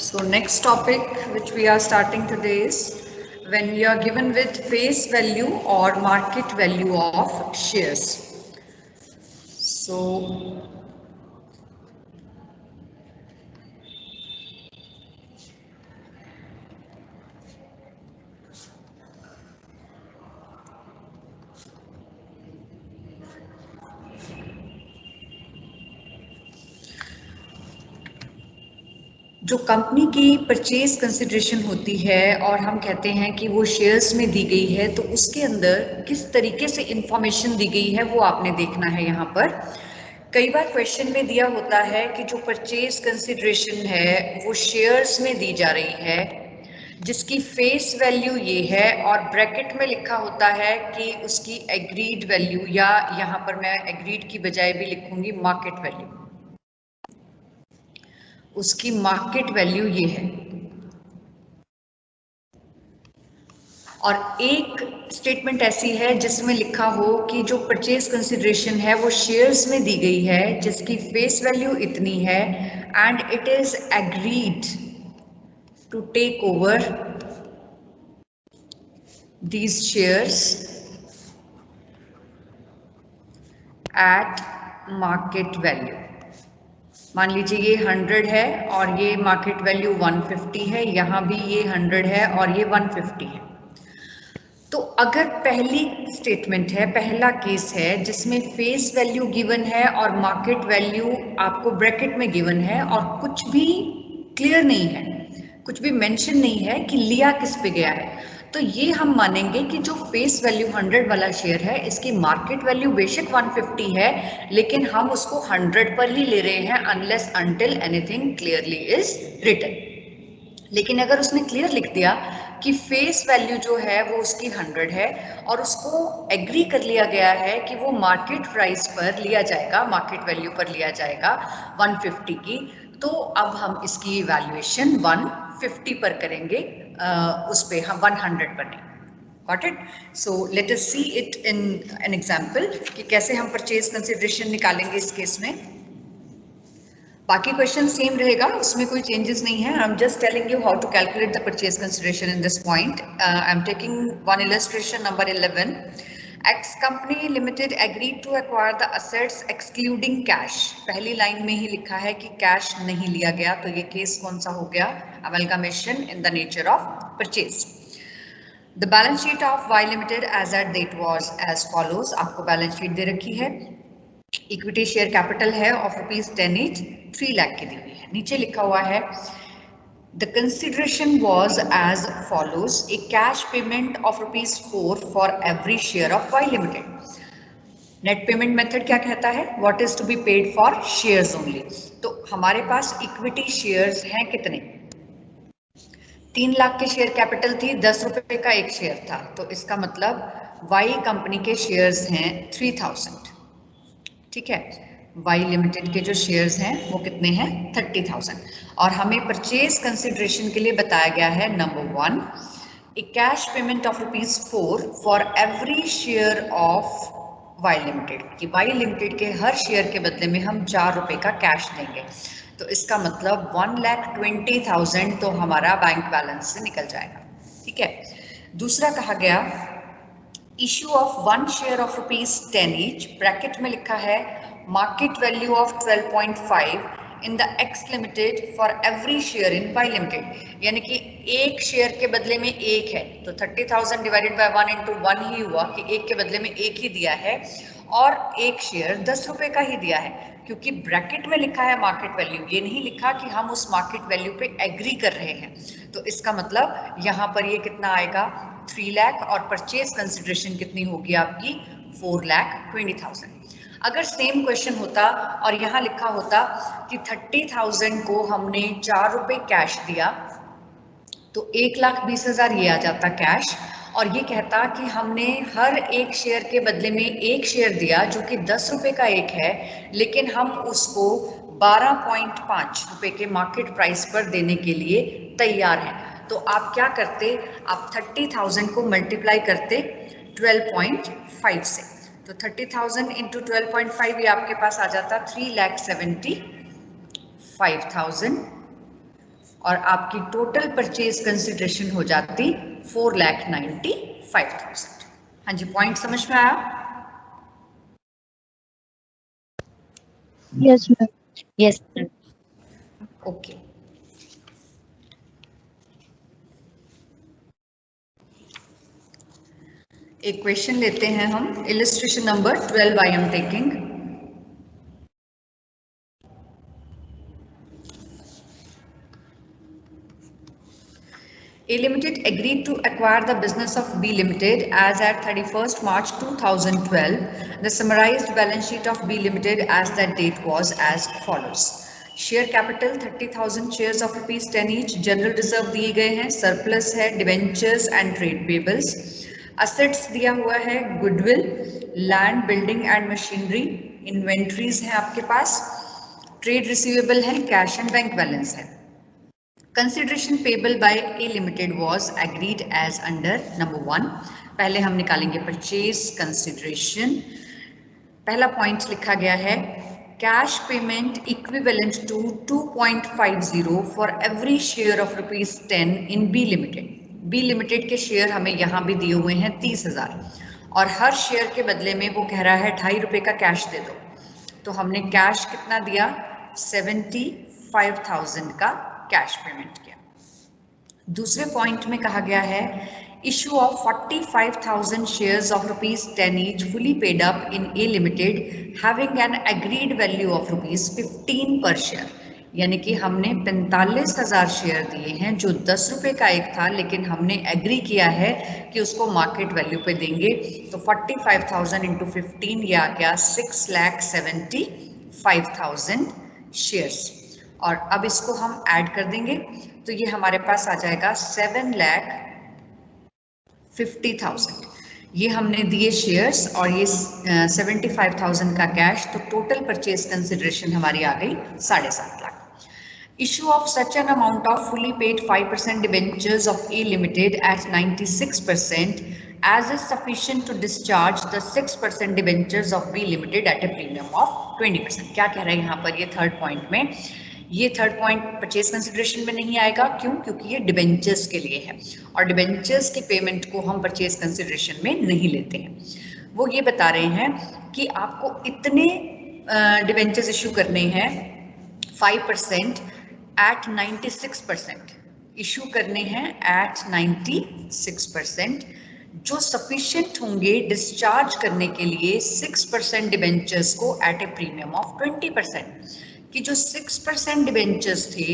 So next topic which we are starting today is when you are given with face value or market value of shares. So जो company की purchase consideration होती है और हम कहते हैं कि वो शेयर्स में दी गई है, तो उसके अंदर किस तरीके से इंफॉर्मेशन दी गई है वो आपने देखना है। यहाँ पर कई बार क्वेश्चन में दिया होता है कि जो परचेज कंसिडरेशन है वो शेयर्स में दी जा रही है जिसकी फेस वैल्यू ये है, और ब्रैकेट में लिखा होता है कि उसकी एग्रीड वैल्यू, या यहाँ पर मैं एग्रीड की बजाय भी लिखूंगी मार्केट वैल्यू, उसकी मार्केट वैल्यू ये है। और एक स्टेटमेंट ऐसी है जिसमें लिखा हो कि जो परचेज कंसिडरेशन है वो शेयर्स में दी गई है जिसकी फेस वैल्यू इतनी है and it is agreed to take over these shares at market value. मान लीजिए ये 100 है और ये मार्केट वैल्यू 150 है, यहाँ भी ये 100 है और ये 150 है। तो अगर पहली स्टेटमेंट है, पहला केस है जिसमें फेस वैल्यू गिवन है और मार्केट वैल्यू आपको ब्रैकेट में गिवन है और कुछ भी क्लियर नहीं है, कुछ भी मेंशन नहीं है कि लिया किस पे गया है, तो ये हम मानेंगे कि जो फेस वैल्यू 100 वाला शेयर है इसकी मार्केट वैल्यू बेशक 150 है, लेकिन हम उसको 100 पर ही ले रहे हैं unless until anything clearly is written. लेकिन अगर उसने क्लियर लिख दिया कि फेस वैल्यू जो है वो उसकी 100 है और उसको एग्री कर लिया गया है कि वो मार्केट प्राइस पर लिया जाएगा, मार्केट वैल्यू पर लिया जाएगा 150 की, तो अब हम इसकी इवैल्यूएशन 150 पर करेंगे, उस पे हम 100 पर नहीं। Got it? So let us see it in an example कि कैसे हम परचेज कंसिडरेशन निकालेंगे इस केस में। बाकी क्वेश्चन सेम रहेगा, उसमें कोई चेंजेस नहीं है। I am just telling you how to calculate the purchase consideration in this point. I am taking one illustration number 11। X company limited agreed to acquire the assets excluding cash. पहली line में ही लिखा है कि cash नहीं लिया गया, तो ये केस कौन सा हो गया? Amalgamation in the nature of purchase. The balance sheet of Y limited as at date was as follows. आपको बैलेंस शीट दे रखी है, इक्विटी शेयर कैपिटल है ऑफ ₹10 ईच, 3 लाख की दी हुई है। नीचे लिखा हुआ है the consideration was as follows, a cash payment of ₹4 for every share of Y limited. Net payment method क्या कहता है? What is to be paid for shares only. तो हमारे पास इक्विटी शेयर्स हैं कितने? 3 लाख के शेयर कैपिटल थी, 10 रुपए का एक शेयर था, तो इसका मतलब वाई कंपनी के शेयर्स हैं 3000। ठीक है, वाई लिमिटेड के जो शेयर्स हैं वो कितने हैं? 30,000। और हमें परचेज कंसिडरेशन के लिए बताया गया है number 1, a cash payment of ₹4 for every share of Y limited, कि वाई लिमिटेड के हर शेयर के बदले में हम 4 रुपए का कैश देंगे, तो इसका मतलब 1,20,000 तो हमारा बैंक बैलेंस से निकल जाएगा। ठीक है, दूसरा कहा गया issue of 1 share of ₹10 each, bracket में लिखा है market value of 12.5 in the X limited for every share in Y limited. यानी कि एक शेयर के बदले में एक है, तो 30,000 डिवाइडेड बाय 1 इंटू 1 ही हुआ कि एक के बदले में एक ही दिया है, और एक शेयर 10 रुपए का ही दिया है, क्योंकि ब्रैकेट में लिखा है मार्केट वैल्यू, ये नहीं लिखा कि हम उस मार्केट वैल्यू पे एग्री कर रहे हैं, तो इसका मतलब यहाँ पर ये कितना आएगा? 3 लाख, और परचेज कंसिडरेशन कितनी होगी आपकी? 4,20,000। अगर सेम क्वेश्चन होता और यहाँ लिखा होता कि 30,000 को हमने 4 रुपए कैश दिया, तो 1,20,000 ये आ जाता कैश, और ये कहता कि हमने हर एक शेयर के बदले में एक शेयर दिया जो कि 10 रुपए का एक है, लेकिन हम उसको 12.5 रुपए के मार्केट प्राइस पर देने के लिए तैयार हैं। तो आप क्या करते? आप 30,000 को मल्टीप्लाई करते 12.5 से, तो 30,000 इंटू 12.5 ये आपके पास आ जाता 3,75,000, और आपकी टोटल परचेज कंसिडरेशन हो जाती 4,95,000। हाँ जी, पॉइंट समझ में आया? Yes ma'am. यस। ओके, एक क्वेश्चन लेते हैं हम। Illustration number 12 I am taking. A Limited agreed to acquire the business of B Limited as at 31st March 2012. The summarized balance sheet of B Limited as that date was as follows. Share capital 30,000 shares of ₹10 each. General reserve दिए गए हैं, surplus है, debentures and trade payables. Assets दिया हुआ है, goodwill, land, building and machinery, inventories है आपके पास, trade receivable है, cash and bank balance है. Consideration payable by A Limited was agreed as under number 1. पहले हम निकालेंगे परचेज कंसिडरेशन। पहला पॉइंट लिखा गया है cash payment equivalent to 2.50 for every share of ₹10 in B limited. B limited के शेयर हमें यहाँ भी दिए हुए हैं 30,000 और हर शेयर के बदले में वो कह रहा है ₹2.5 का कैश दे दो। तो हमने कैश कितना दिया? 75,000 का कैश पेमेंट किया। दूसरे पॉइंट में कहा गया है issue of 45,000 shares of ₹10 each fully paid up in A limited having an agreed value of ₹15 पर शेयर। यानी कि हमने 45,000 शेयर दिए हैं जो ₹10 का एक था, लेकिन हमने एग्री किया है कि उसको मार्केट वैल्यू पे देंगे। तो 45,000 इंटू 15 ये आ गया 6,75,000 शेयर्स। और अब इसको हम ऐड कर देंगे तो ये हमारे पास आ जाएगा 7,50,000। ये हमने दिए शेयर्स और ये 75,000 का कैश, तो टोटल परचेज कंसिडरेशन हमारी आ गई 7.5 lakh. Issue of such an amount of fully paid 5% debentures of A Limited at 96% as is sufficient to discharge the 6% debentures of B Limited at a premium of 20%। क्या कह रहे हैं यहाँ पर ये थर्ड पॉइंट में? ये थर्ड पॉइंट परचेज कंसिडरेशन में नहीं आएगा। क्यों? क्योंकि ये डिबेंचर्स के लिए है और डिबेंचर्स की पेमेंट को हम परचेज कंसिडरेशन में नहीं लेते हैं। वो ये बता रहे हैं कि आपको इतने डिबेंचर्स इशू करने हैं 5% at 96%, इशू करने हैं at 96%, जो सफिशिएंट होंगे डिस्चार्ज करने के लिए 6% डिबेंचर्स को एट ए प्रीमियम ऑफ 20%। कि जो 6% डिबेंचर्स थे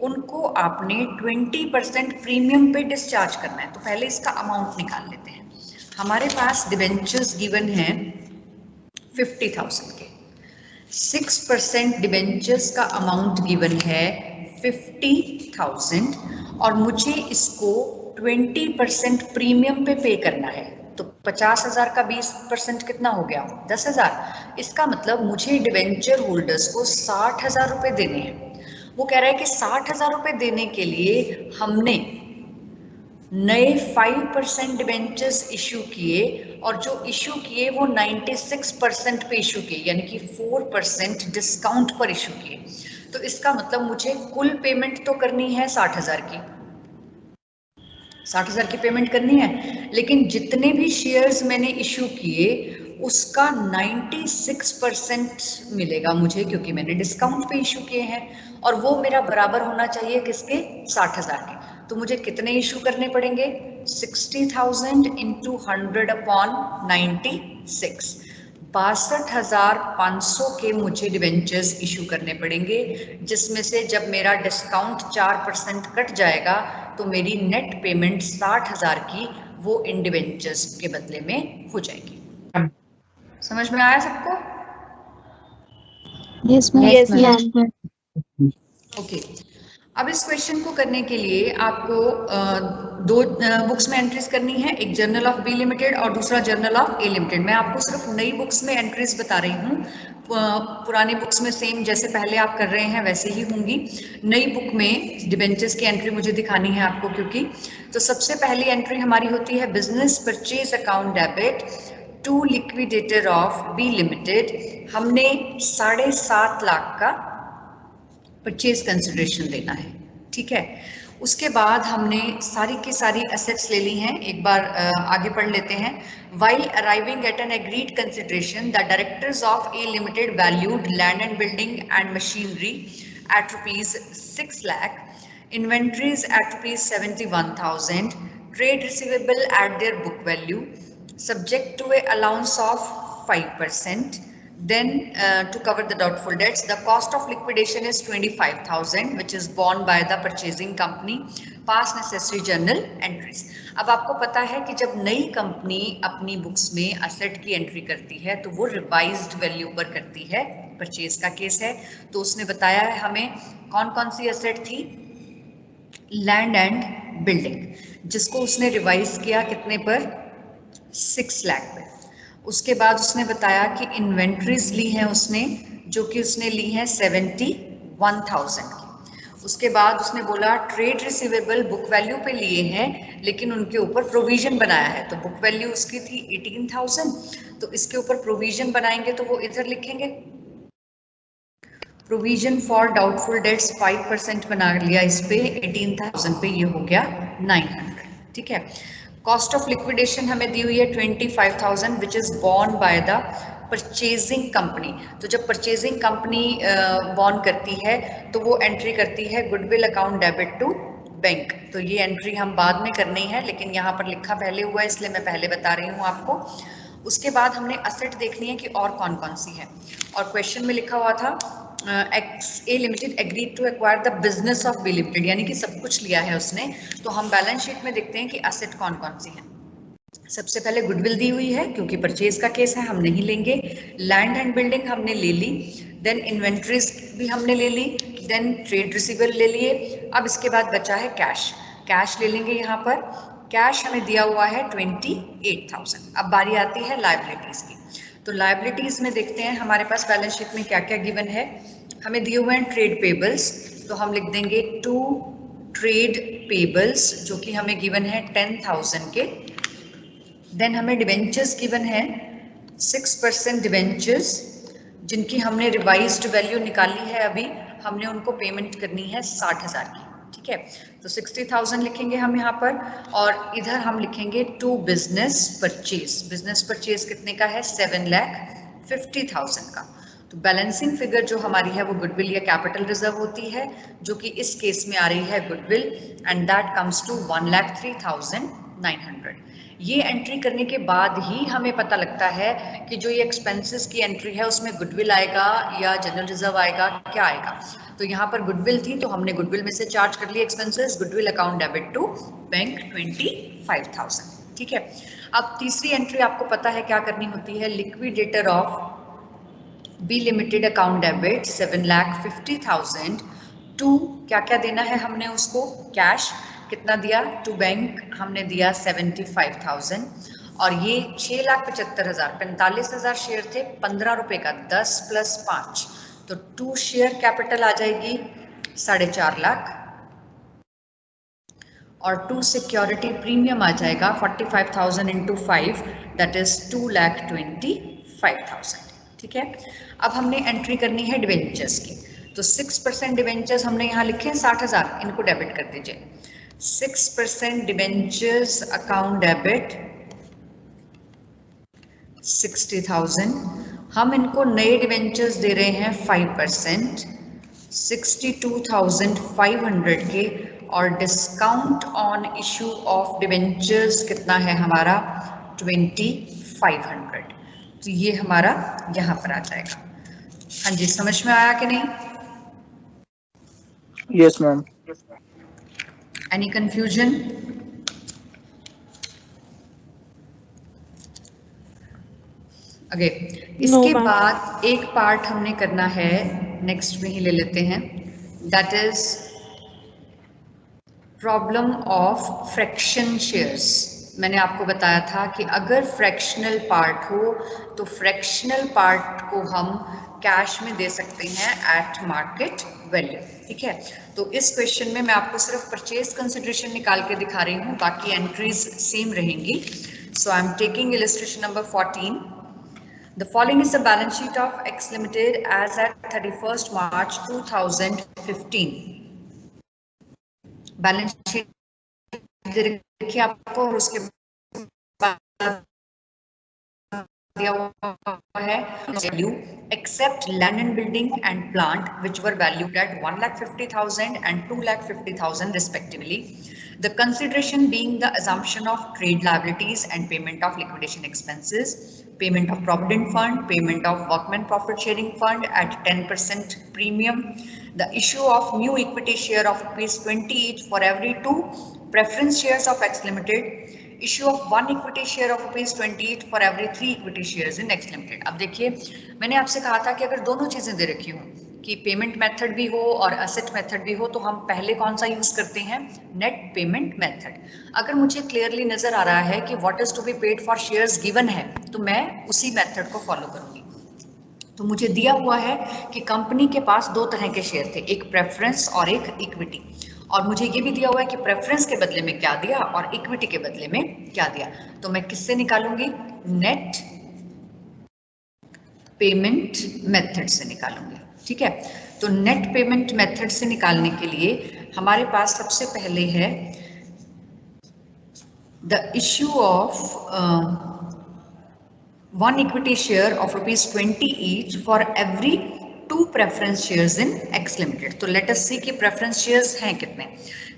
उनको आपने 20% प्रीमियम पे डिस्चार्ज करना है। तो पहले इसका अमाउंट निकाल लेते हैं। हमारे पास डिबेंचर्स गिवन हैं 50,000 के, 6% डिबेंचर्स का अमाउंट गिवन है 50,000 और मुझे इसको 20% प्रीमियम पे करना है। तो 50,000 का 20% कितना हो गया? 10,000। इसका मतलब मुझे डिबेंचर होल्डर्स को 60,000 रुपए देने हैं। वो कह रहा है कि 60,000 रुपए देने के लिए हमने नए 5% डिबेंचर्स इशू किए और जो इशू किए वो 96% पे इशू किए, यानी कि 4% डिस्काउंट पर इशू किए। तो इसका मतलब मुझे कुल पेमेंट तो करनी है 60,000 की, 60,000 की पेमेंट करनी है, लेकिन जितने भी शेयर्स मैंने इशू किए उसका 96% मिलेगा मुझे, क्योंकि मैंने डिस्काउंट पे इशू किए हैं और वो मेरा बराबर होना चाहिए किसके? 60,000 के। तो मुझे कितने इशू करने पड़ेंगे? 60,000 इंटू 100/96, 62,500 के मुझे डिबेंचर्स इशू करने पड़ेंगे, जिसमें से जब मेरा डिस्काउंट 4% कट जाएगा तो मेरी नेट पेमेंट 60,000 की वो इन डिबेंचर्स के बदले में हो जाएगी। समझ में आया सबको? Yes ma'am. ओके, अब इस क्वेश्चन को करने के लिए आपको दो बुक्स में एंट्रीज करनी है, एक जर्नल ऑफ बी लिमिटेड और दूसरा जर्नल ऑफ ए लिमिटेड। मैं आपको सिर्फ नई बुक्स में एंट्रीज बता रही हूँ, पुरानी बुक्स में सेम जैसे पहले आप कर रहे हैं वैसे ही होंगी। नई बुक में डिबेंचर्स की एंट्री मुझे दिखानी है आपको, क्योंकि तो सबसे पहली एंट्री हमारी होती है business purchase account debit to liquidator of B limited. हमने 7.5 लाख का परचेज कंसिडरेशन देना है। ठीक है। उसके बाद हमने सारी की सारी एसेट्स ले ली हैं, एक बार आगे पढ़ लेते हैं। While arriving at an agreed consideration, the directors of A Limited valued land and building and machinery at rupees 6 lakh, inventories at rupees 71,000, trade receivable at their book value, subject to a allowance of 5%. Then to cover the doubtful debts, the cost of liquidation is 25,000, which is borne by the purchasing company. Pass necessary journal entries. अब आपको पता है कि जब नई company अपनी books में asset की एंट्री करती है तो वो रिवाइज्ड वैल्यू पर करती है। परचेज का केस है तो उसने बताया है हमें कौन कौन सी असेट थी, लैंड एंड बिल्डिंग, जिसको उसने रिवाइज किया कितने पर, 6 लाख पर। उसके बाद उसने बताया कि इन्वेंट्रीज ली हैं उसने, जो कि उसने ली हैं 71,000 की। उसके बाद उसने बोला ट्रेड रिसीवेबल बुक वैल्यू पे लिए हैं लेकिन उनके ऊपर प्रोविजन बनाया है, तो बुक वैल्यू उसकी थी 18,000, तो इसके ऊपर प्रोविजन बनाएंगे तो वो इधर लिखेंगे प्रोविजन फॉर डाउटफुल डेट्स 5% बना लिया इस पे, 18,000 पे ये हो गया 900। ठीक है। कॉस्ट ऑफ लिक्विडेशन हमें दी हुई है 25,000 which is born by the purchasing company. तो जब परचेजिंग कंपनी बॉर्न करती है तो वो एंट्री करती है goodwill account debit to bank. तो ये एंट्री हम बाद में करनी है लेकिन यहाँ पर लिखा पहले हुआ है इसलिए मैं पहले बता रही हूँ आपको। उसके बाद हमने असेट देखनी है कि और कौन कौन सी है, और क्वेश्चन में लिखा हुआ था A limited agreed to acquire the business of B limited, यानी कि सब कुछ लिया है उसने। तो हम बैलेंस शीट में देखते हैं कि असेट कौन कौन सी है। सबसे पहले गुडविल दी हुई है क्योंकि परचेज का केस है, हम नहीं लेंगे। लैंड एंड बिल्डिंग हमने ले ली, देन इन्वेंट्रीज भी हमने ले ली, देन ट्रेड रिसीवेबल ले लिए। अब इसके बाद बचा है कैश, कैश ले लेंगे यहाँ पर। कैश हमें दिया हुआ है 28,000। अब बारी आती है लायबिलिटीज की। तो लायबिलिटीज में देखते हैं हमारे पास बैलेंस शीट में क्या क्या गिवन है। हमें दिए हुए हैं ट्रेड पेबल्स, तो हम लिख देंगे टू ट्रेड पेबल्स जो कि हमें गिवन है 10,000 के। देन हमें डिवेंचर्स गिवन है 6% डिवेंचर्स जिनकी हमने रिवाइज्ड वैल्यू निकाली है, अभी हमने उनको पेमेंट करनी है 60,000 की। ठीक है, तो 60,000 लिखेंगे हम यहाँ पर, और इधर हम लिखेंगे to business purchase. Business purchase कितने का है, 7,50,000 का। तो बैलेंसिंग फिगर जो हमारी है वो गुडविल या कैपिटल रिजर्व होती है, जो कि इस केस में आ रही है goodwill, and that comes to 1,03,900। ये एंट्री करने के बाद ही हमें पता लगता है कि जो ये एक्सपेंसेस की एंट्री है उसमें गुडविल आएगा या जनरल रिजर्व आएगा, क्या आएगा। तो यहाँ पर गुडविल थी तो हमने गुडविल में से चार्ज कर लिया expenses, goodwill account debit to bank 25,000। ठीक है। अब तीसरी एंट्री आपको पता है क्या करनी होती है, liquidator of B limited account debit 7,50,000 to, क्या क्या देना है हमने उसको, कैश कितना दिया टू बैंक, हमने दिया 75,000, और ये 6,75,000, 45,000 शेयर थे, 15 रुपए का 10 + 5, तो 2 शेयर कैपिटल आ जाएगी 4.5 लाख, और 2 सिक्योरिटी प्रीमियम आ जाएगा 45,000 इंटू 5, दैट इज 2,25,000। ठीक है। अब हमने एंट्री करनी है डिवेंचर्स की, तो 6% डिवेंचर्स हमने यहाँ लिखे 60,000, इनको डेबिट कर दीजिए। 6% डिवेंचर्स अकाउंट डेबिट 60,000, हम इनको नए डिवेंचर्स दे रहे हैं 5%, 62,500 के, और discount on issue of debentures कितना है हमारा 2,500। तो ये हमारा यहाँ पर आ जाएगा। हाँ जी, समझ में आया कि नहीं? Yes ma'am. Any confusion? Okay, इसके बाद एक पार्ट हमने करना है, नेक्स्ट में ही ले लेते हैं, that is problem of fraction shares. मैंने आपको बताया था कि अगर फ्रैक्शनल पार्ट हो तो फ्रैक्शनल पार्ट को हम कैश में दे सकते हैं एट मार्केट वैल्यू। ठीक है, तो इस क्वेश्चन में मैं आपको सिर्फ परचेज कंसिडरेशन निकाल के दिखा रही हूँ, बाकी एंट्रीज सेम रहेंगी। So I am taking illustration number 14. The following is the balance sheet of X Limited as at 31st March 2015. Balance sheet देखिए आपको, और उसके बाद दिया हुआ है value except land and building and plant which were valued at 1,50,000 and 2,50,000 respectively. The consideration being the assumption of trade liabilities and payment of liquidation expenses, payment of provident fund, payment of workmen profit sharing fund at 10% premium, the issue of new equity share of ₹20 each for every 2 preference shares of X Limited, issue of 1 equity share of ₹20 for every 3 equity shares in X Limited. अब देखिए, मैंने आपसे कहा था कि अगर दोनों चीजें दे रखी हो कि पेमेंट मेथड भी हो और असेट मेथड भी हो, तो हम पहले कौन सा यूज करते हैं? Net payment method. अगर मुझे क्लियरली नजर आ रहा है कि what is to be paid for shares given है, तो मैं उसी मेथड को फॉलो करूंगी। तो मुझे दिया हुआ है कि कंपनी के पास दो तरह के शेयर थे, एक प्रेफरेंस और एक इक्विटी, और मुझे ये भी दिया हुआ है कि प्रेफरेंस के बदले में क्या दिया और इक्विटी के बदले में क्या दिया। तो मैं किससे निकालूंगी? नेट पेमेंट मेथड से निकालूंगी। ठीक है, तो नेट पेमेंट मेथड से निकालने के लिए हमारे पास सबसे पहले है the issue of 1 equity share of ₹20 each for every 2 preference shares in X Limited. तो let us see कि preference shares हैं कितने।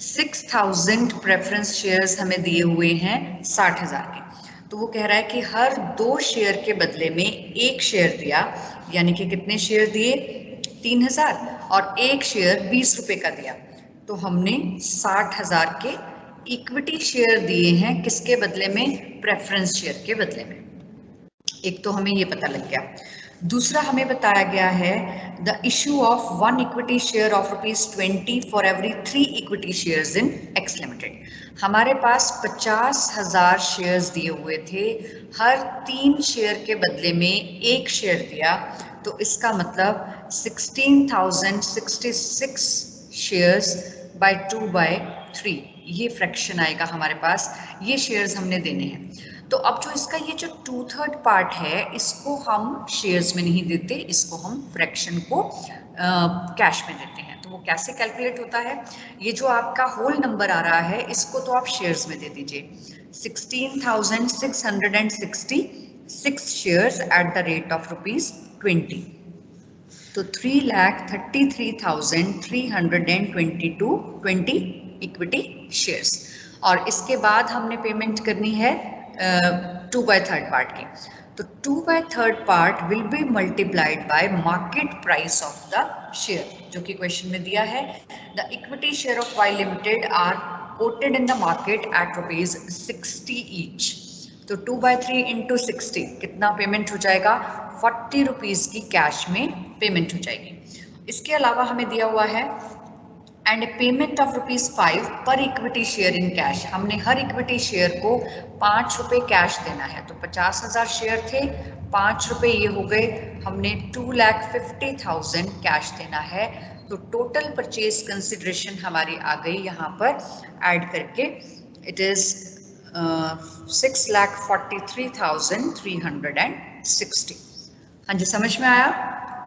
6,000 preference shares हमें दिए हुए हैं 60,000 के। तो वो कह रहा है कि हर 2 शेयर के बदले में 1 शेयर दिया, यानी कि कितने शेयर दिए? 3,000, और 1 शेयर 20 रुपए का दिया। तो हमने 60,000 के इक्विटी शेयर दिए हैं, किसके बदले में? प्रेफरेंस शेयर के बदले में। एक तो हमें ये पता लग गया। दूसरा हमें बताया गया है the issue of 1 equity share of ₹20 for every 3 equity shares in X limited. हमारे पास 50,000 शेयर्स दिए हुए थे, हर 3 शेयर के बदले में 1 शेयर दिया, तो इसका मतलब 16,066 शेयर्स बाय 2/3, ये फ्रैक्शन आएगा हमारे पास। ये शेयर्स हमने देने हैं। तो अब जो इसका ये जो 2/3 पार्ट है, इसको हम शेयर्स में नहीं देते, इसको हम फ्रैक्शन को कैश में देते हैं। तो वो कैसे कैलकुलेट होता है? ये जो आपका होल नंबर आ रहा है, इसको तो आप शेयर्स में दे दीजिए। 16,666 shares at the rate of ₹20, तो 3,33,322 इक्विटी शेयर्स। और इसके बाद हमने पेमेंट करनी है 2/3 पार्ट की। तो 2/3 part will be multiplied by market price of the share, जो कि क्वेश्चन में दिया है। The equity share of Y limited are quoted in the market at ₹60 each. तो 2/3 इंटू 60 कितना पेमेंट हो जाएगा? 40 रुपीज की कैश में पेमेंट हो जाएगी। इसके अलावा हमें दिया हुआ है एंड पेमेंट ऑफ ₹5 पर इक्विटी शेयर इन कैश। हमने हर इक्विटी शेयर को 5 रुपए कैश देना है। तो 50,000 शेयर थे, 5 रुपए ये हो गए, हमने 2,50,000 कैश देना है। तो टोटल परचेज कंसिडरेशन हमारी आ गई यहाँ पर ऐड करके, इट इज 6,43,360। हाँ जी, समझ में आया?